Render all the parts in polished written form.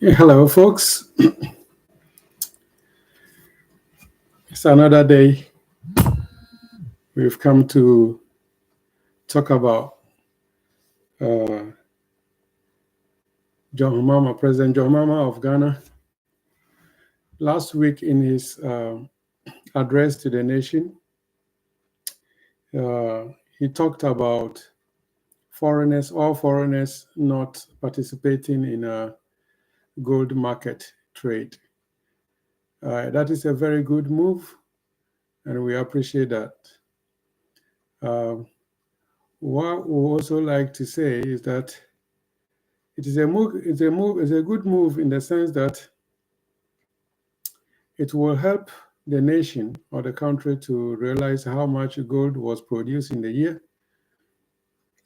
Hello, folks. It's another day. We've come to talk about uh, President John Mahama of Ghana. Last week, in his address to the nation, he talked about all foreigners not participating in a gold market trade. That is a very good move, and we appreciate that. What we also like to say is that it's a good move in the sense that it will help the nation or the country to realize how much gold was produced in the year,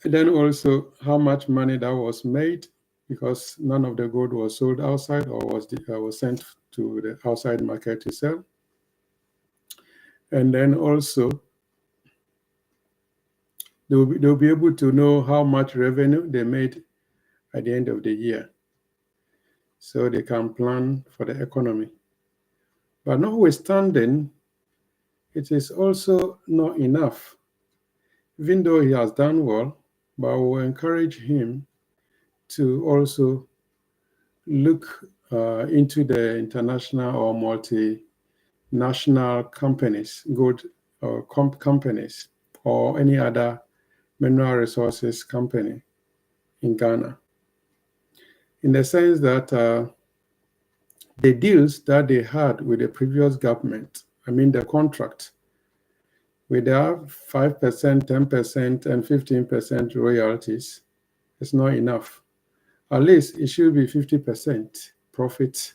and then also how much money that was made, because none of the gold was sold outside or was sent to the outside market to sell. And then also they'll be able to know how much revenue they made at the end of the year, so they can plan for the economy. But notwithstanding, it is also not enough. Even though he has done well, but we will encourage him to also look into the international or multinational companies, gold companies, or any other mineral resources company in Ghana, in the sense that the deals that they had with the previous government, the contract, with their 5%, 10%, and 15% royalties, is not enough. At least it should be 50% profit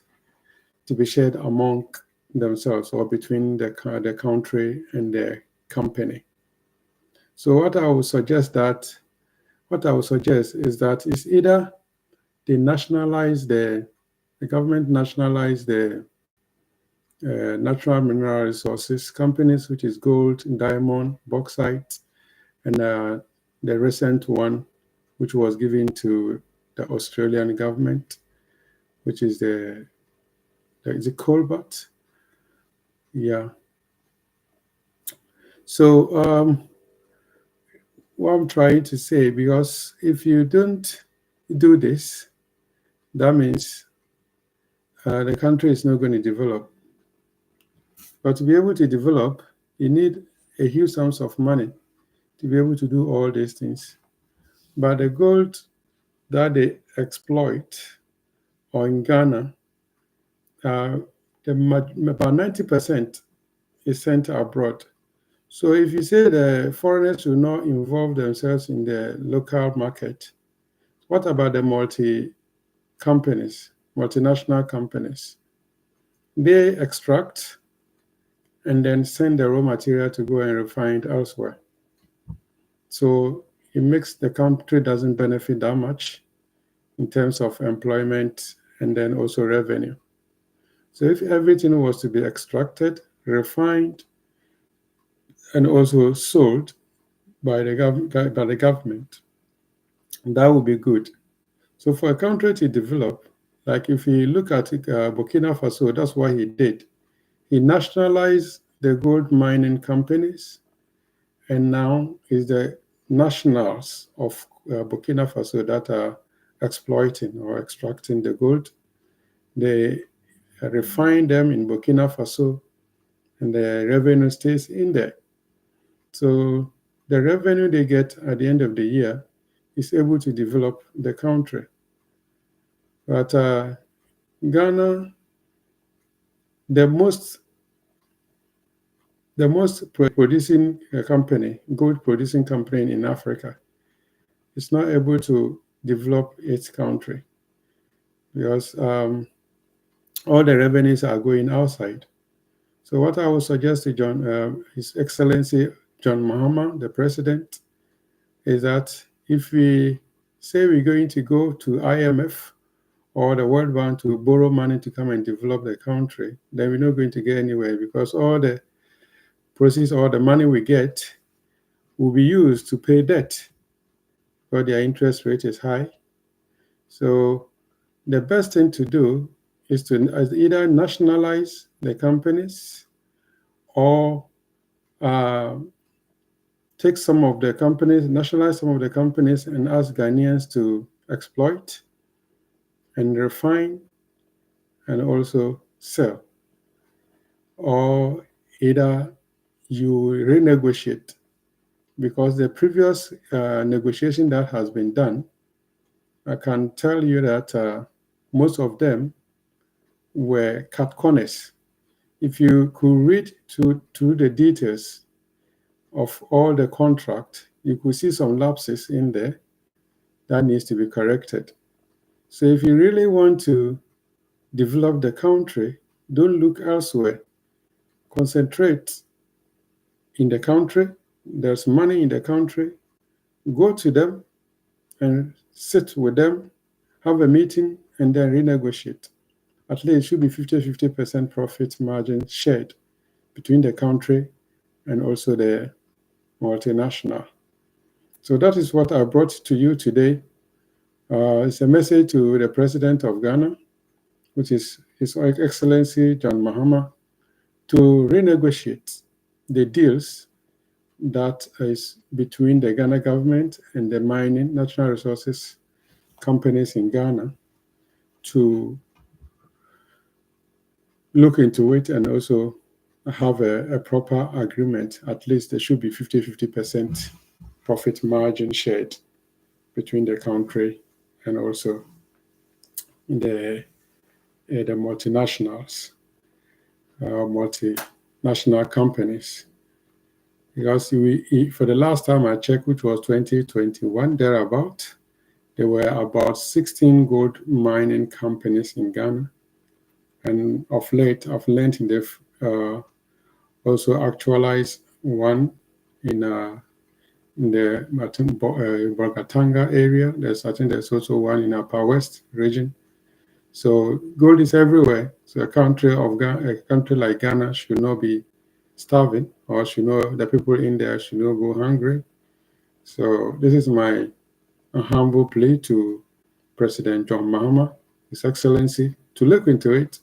to be shared among themselves or between the country and the company. So what I would suggest is that it's either the government nationalize the natural mineral resources companies, which is gold, diamond, bauxite, and the recent one, which was given to the Australian government, which is is it cobalt? Yeah. So what I'm trying to say, because if you don't do this, that means the country is not going to develop. But to be able to develop, you need a huge sums of money to be able to do all these things. But the gold that they exploit, or in Ghana, about 90% is sent abroad. So if you say the foreigners will not involve themselves in the local market, what about the multinational companies? They extract and then send the raw material to go and refine elsewhere. So it makes the country doesn't benefit that much in terms of employment and then also revenue. So if everything was to be extracted, refined, and also sold by the government, that would be good. So for a country to develop, like if you look at Burkina Faso, that's what he did. He nationalized the gold mining companies, and now is the nationals of Burkina Faso that are exploiting or extracting the gold. They refine them in Burkina Faso, and the revenue stays in there. So the revenue they get at the end of the year is able to develop the country. But Ghana, the most producing company, gold producing company in Africa, is not able to develop its country because all the revenues are going outside. So what I would suggest to His Excellency John Mahama, the president, is that if we say we're going to go to IMF or the World Bank to borrow money to come and develop the country, then we're not going to get anywhere, because all the proceeds or the money we get will be used to pay debt, because their interest rate is high. So the best thing to do is to either nationalize the companies or take some of the companies, nationalize some of the companies and ask Ghanaians to exploit and refine and also sell. Or either you renegotiate, because the previous negotiation that has been done, I can tell you that most of them were cut corners. If you could read through the details of all the contract, you could see some lapses in there that needs to be corrected. So if you really want to develop the country, don't look elsewhere. Concentrate in the country. There's money in the country. Go to them and sit with them, have a meeting, and then renegotiate. At least it should be 50% profit margin shared between the country and also the multinational. So that is what I brought to you today. It's a message to the President of Ghana, which is His Excellency John Mahama, to renegotiate the deals that is between the Ghana government and the mining natural resources companies in Ghana, to look into it and also have a proper agreement. At least there should be 50% profit margin shared between the country and also the multinationals, multinational companies. Because for the last time I checked, which was 2021, thereabout, there were about 16 gold mining companies in Ghana. And of late, I've learned they've also actualized one in the Bolgatanga area. I think there's also one in Upper West region. So gold is everywhere. So a country like Ghana should not be starving, or the people in there should not go hungry. So this is my humble plea to President John Mahama, His Excellency, to look into it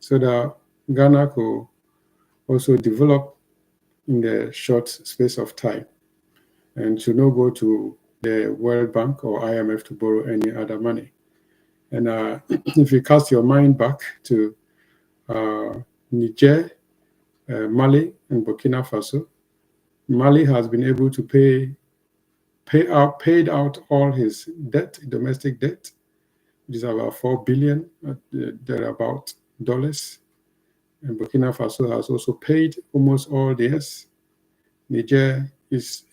so that Ghana could also develop in the short space of time and should not go to the World Bank or IMF to borrow any other money. And if you cast your mind back to Niger, Mali, and Burkina Faso, Mali has been able to paid out all his debt, domestic debt, which is about $4 billion, thereabout dollars. And Burkina Faso has also paid almost all theirs. Niger is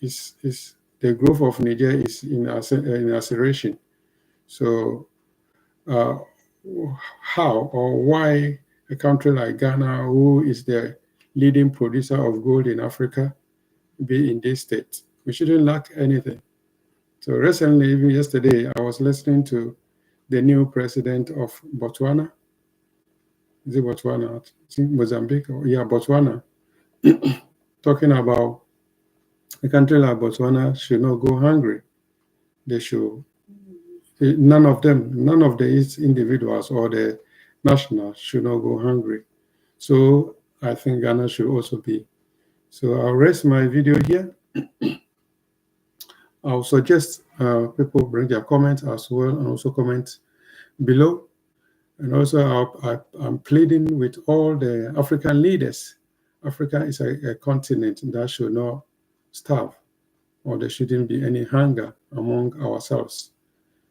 the growth of Niger is in acceleration. So how or why a country like Ghana, who is the leading producer of gold in Africa, be in this state? We shouldn't lack anything. So recently, even yesterday, I was listening to the new president of Botswana. Is it Botswana? I think Mozambique, Botswana, talking about a country like Botswana should not go hungry. They should, none of the individuals or the nationals should not go hungry. So I think Ghana should also be. So I'll rest my video here. I'll suggest people bring their comments as well, and also comment below. And also I'm pleading with all the African leaders. Africa is a continent that should not starve, or there shouldn't be any hunger among ourselves.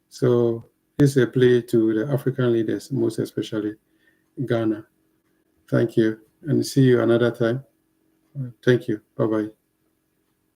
So this is a plea to the African leaders, most especially Ghana. Thank you, and see you another time. Thank you. Bye-bye.